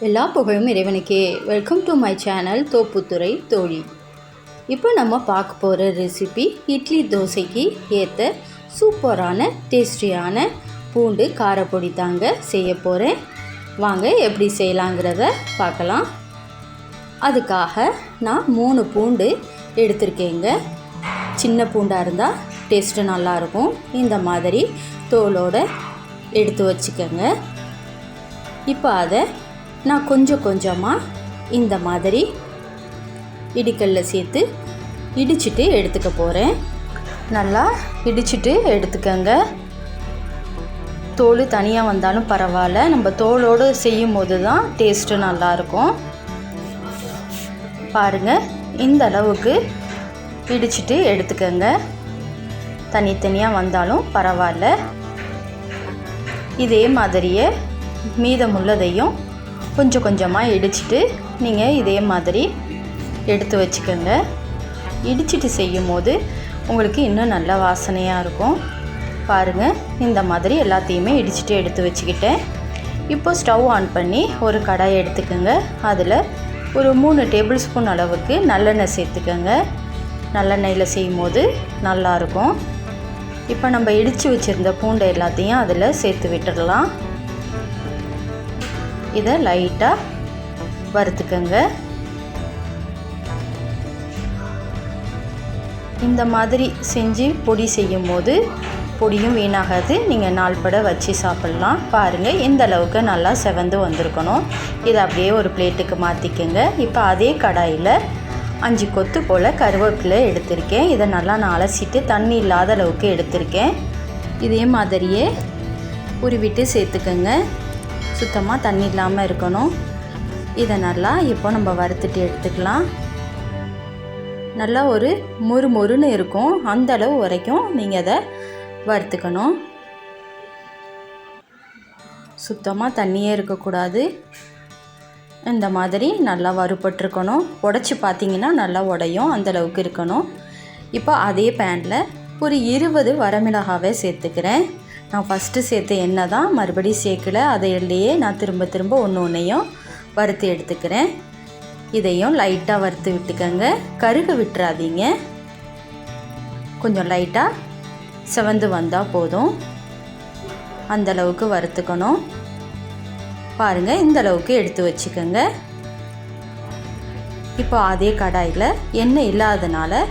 எல்லா புகழும் இறைவனுக்கே. Welcome to my channel Thopputhurai தோழி. இப்போ நம்ம பார்க்க போகிற ரெசிபி இட்லி தோசைக்கு ஏற்ற சூப்பரான டேஸ்டியான பூண்டு காரப்பொடி தாங்க செய்ய போகிறேன். வாங்க எப்படி செய்யலாங்கிறத பார்க்கலாம். அதுக்காக நான் 3 பூண்டு எடுத்திருக்கேங்க. சின்ன பூண்டாக இருந்தால் டேஸ்ட்டு நல்லாயிருக்கும். இந்த மாதிரி தோலோடு எடுத்து வச்சுக்கோங்க. இப்போ அதை நான் கொஞ்சம் கொஞ்சமாக இந்த மாதிரி இடிக்கல்ல சேர்த்து இடிச்சிட்டு எடுத்துக்க போகிறேன். நல்லா இடிச்சிட்டு எடுத்துக்கங்க. தோல் தனியாக வந்தாலும் பரவாயில்ல, நம்ம தோலோடு செய்யும் போது தான் டேஸ்ட்டு நல்லாயிருக்கும். பாருங்கள், இந்த அளவுக்கு இடிச்சிட்டு எடுத்துக்கங்க. தனித்தனியாக வந்தாலும் பரவாயில்ல. இதே மாதிரியே மீதமுள்ளதையும் கொஞ்சம் கொஞ்சமாக இடிச்சிட்டு நீங்கள் இதே மாதிரி எடுத்து வச்சுக்கோங்க. இடிச்சிட்டு செய்யும் போது உங்களுக்கு இன்னும் நல்ல வாசனையாக இருக்கும். பாருங்கள், இந்த மாதிரி எல்லாத்தையுமே இடிச்சிட்டு எடுத்து வச்சுக்கிட்டேன். இப்போ ஸ்டவ் ஆன் பண்ணி ஒரு கடாய் எடுத்துக்கோங்க. அதில் ஒரு 3 டேபிள் ஸ்பூன் அளவுக்கு நல்லெண்ணெய் சேர்த்துக்கோங்க. நல்லெண்ணெயில் செய்யும் போது நல்லாயிருக்கும். இப்போ நம்ம இடித்து வச்சுருந்த பூண்டை எல்லாத்தையும் அதில் சேர்த்து விட்டுடலாம். இதை லைட்டாக வறுத்துக்கங்க. இந்த மாதிரி செஞ்சு பொடி செய்யும் போது பொடியும் வீணாகாது. நீங்கள் நாள்பட வச்சு சாப்பிட்லாம். பாருங்கள், இந்த அளவுக்கு நல்லா செவந்து வந்திருக்கணும். இதை அப்படியே ஒரு பிளேட்டுக்கு மாற்றிக்கங்க. இப்போ அதே கடாயில் 5 கொத்து போல் கருவேப்பிலை எடுத்திருக்கேன். இதை நல்லா நான் அலசிட்டு தண்ணி இல்லாத அளவுக்கு எடுத்திருக்கேன். இதே மாதிரியே உருவிட்டு சேர்த்துக்கங்க. சுத்தமாக தண்ணி இல்லாமல் இருக்கணும். இதை நல்லா இப்போ நம்ம வறுத்துட்டு எடுத்துக்கலாம். நல்லா ஒரு மொறுன்னு இருக்கும். அந்த அளவு வரைக்கும் நீங்கள் அதை வறுத்துக்கணும். சுத்தமாக தண்ணியே இருக்கக்கூடாது. இந்த மாதிரி நல்லா வறுபட்டுருக்கணும். உடச்சி பார்த்தீங்கன்னா நல்லா உடையும், அந்தளவுக்கு இருக்கணும். இப்போ அதே பேனில் ஒரு 20 வரமிளகாவை சேர்த்துக்கிறேன். நான் ஃபஸ்ட்டு சேர்த்த எண்ணெய் தான், மறுபடியும் சேர்க்கலை. அதையிலேயே நான் திரும்ப ஒன்றையும் வறுத்து எடுத்துக்கிறேன். இதையும் லைட்டாக வறுத்து விட்டுக்கங்க. கருக விட்டுறாதீங்க. கொஞ்சம் லைட்டாக செவந்து வந்தால் போதும். அந்தளவுக்கு வறுத்துக்கணும். பாருங்கள், இந்த அளவுக்கு எடுத்து வச்சுக்கோங்க. இப்போ அதே கடாயில் எண்ணெய் இல்லாதனால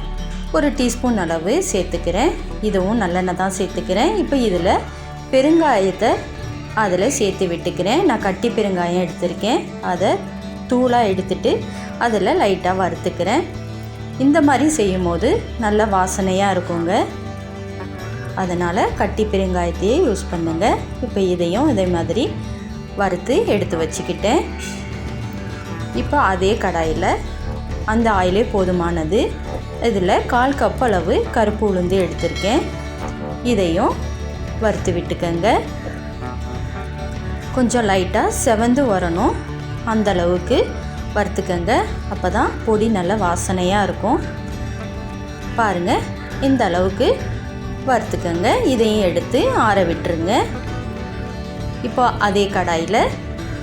ஒரு டீஸ்பூன் அளவு சேர்த்துக்கிறேன். இதுவும் நல்லெண்ணெய் தான் சேர்த்துக்கிறேன். இப்போ இதில் பெருங்காயத்தை அதில் சேர்த்து விட்டுக்கிறேன். நான் கட்டி பெருங்காயம் எடுத்திருக்கேன். அதை தூளாக எடுத்துட்டு அதில் லைட்டாக வறுத்துக்கிறேன். இந்த மாதிரி செய்யும் போது நல்ல வாசனையாக இருக்குங்க. அதனால் கட்டி பெருங்காயத்தையே யூஸ் பண்ணுங்க. இப்போ இதையும் இதே மாதிரி வறுத்து எடுத்து வச்சுக்கிட்டேன். இப்போ அதே கடாயில் அந்த ஆயிலே போதுமானது. இதில் 1/4 கப் அளவு கருப்பு உளுந்து எடுத்திருக்கேன். இதையும் வறுத்து விட்டுக்கங்க. கொஞ்சம் லைட்டாக செவந்து வரணும், அந்தளவுக்கு வறுத்துக்கங்க. அப்போ தான் பொடி நல்ல வாசனையாக இருக்கும். பாருங்கள், இந்த அளவுக்கு வறுத்துக்கங்க. இதையும் எடுத்து ஆற விட்டுருங்க. இப்போ அதே கடாயில்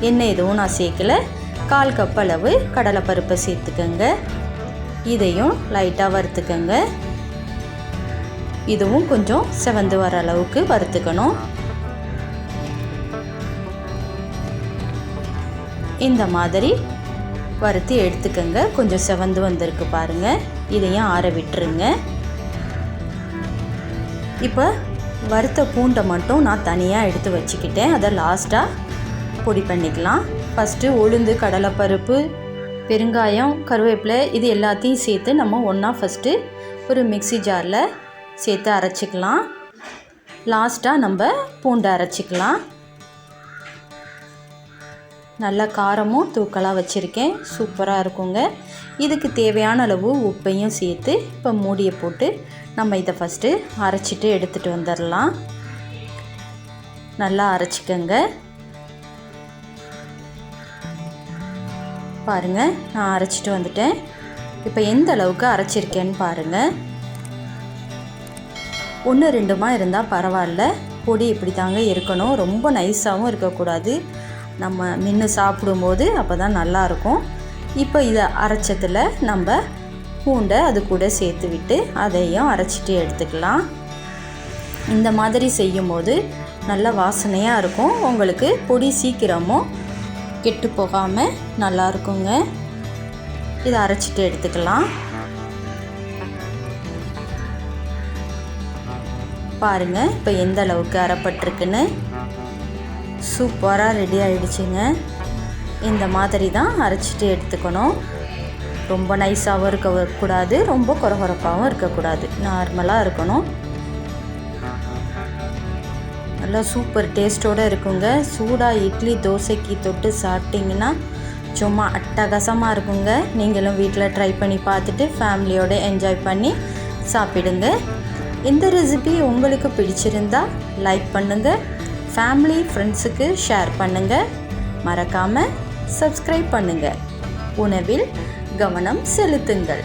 எண்ணெய் எதுவும் நான் சேர்க்கலை. 1/4 கப் அளவு கடலைப்பருப்பை சேர்த்துக்கங்க. இதையும் லைட்டாக வறுத்துக்கங்க. இதுவும் கொஞ்சம் செவந்து வர அளவுக்கு வறுத்துக்கணும். இந்த மாதிரி வறுத்து எடுத்துக்கங்க. கொஞ்சம் செவந்து வந்திருக்கு பாருங்கள். இதையும் ஆற விட்டுருங்க. இப்போ வறுத்த பூண்டை மட்டும் நான் தனியாக எடுத்து வச்சுக்கிட்டேன். அதை லாஸ்ட்டாக பொடி பண்ணிக்கலாம். ஃபஸ்ட்டு உளுந்து, கடலைப்பருப்பு, பெருங்காயம், கருவேப்பிலை இது எல்லாத்தையும் சேர்த்து நம்ம ஒன்றா ஃபஸ்ட்டு ஒரு மிக்ஸி ஜாரில் சேர்த்து அரைச்சிக்கலாம். லாஸ்ட்டாக நம்ம பூண்டை அரைச்சிக்கலாம். நல்ல காரமும் தூக்கலாக வச்சுருக்கேன். சூப்பராக இருக்குங்க. இதுக்கு தேவையான அளவு உப்பையும் சேர்த்து இப்போ மூடியை போட்டு நம்ம இதை ஃபஸ்ட்டு அரைச்சிட்டு எடுத்துகிட்டு வந்துடலாம். நல்லா அரைச்சிக்கங்க. பாருங்கள், நான் அரைச்சிட்டு வந்துட்டேன். இப்போ எந்த அளவுக்கு அரைச்சிருக்கேன்னு பாருங்கள். 1-2 இருந்தால் பரவாயில்ல. பொடி இப்படி தாங்க இருக்கணும். ரொம்ப நைஸாகவும் இருக்கக்கூடாது, நம்ம மென்று சாப்பிடும்போது அப்போ தான் நல்லாயிருக்கும். இப்போ இதை அரைச்சதில் நம்ம பூண்டை அது கூட சேர்த்து விட்டு அதையும் அரைச்சிட்டு எடுத்துக்கலாம். இந்த மாதிரி செய்யும்போது நல்ல வாசனையாக இருக்கும். உங்களுக்கு பொடி சீக்கிரமும் கெட்டு போகாமல் நல்லா இருக்குங்க. இதை அரைச்சிட்டு எடுத்துக்கலாம். பாருங்கள் இப்போ எந்த அளவுக்கு அரைப்பட்டிருக்குன்னு. சூப்பராக ரெடி ஆகிடுச்சுங்க. இந்த மாதிரி தான் அரைச்சிட்டு எடுத்துக்கணும். ரொம்ப நைஸாகவும் இருக்கக்கூடாது, ரொம்ப கொரகொரப்பாகவும் இருக்கக்கூடாது, நார்மலாக இருக்கணும். நல்லா சூப்பர் டேஸ்ட்டோடு இருக்குங்க. சூடாக இட்லி தோசைக்கு தொட்டு சாப்பிட்டிங்கன்னா சும்மா அட்டகாசமாக இருக்குங்க. நீங்களும் வீட்டில் ட்ரை பண்ணி பார்த்துட்டு ஃபேமிலியோடு என்ஜாய் பண்ணி சாப்பிடுங்க. இந்த ரெசிபி உங்களுக்கு பிடிச்சிருந்தா லைக் பண்ணுங்கள், ஃபேமிலி ஃப்ரெண்ட்ஸுக்கு ஷேர் பண்ணுங்கள், மறக்காமல் சப்ஸ்கிரைப் பண்ணுங்கள். உணவில் கவனம் செலுத்துங்கள்.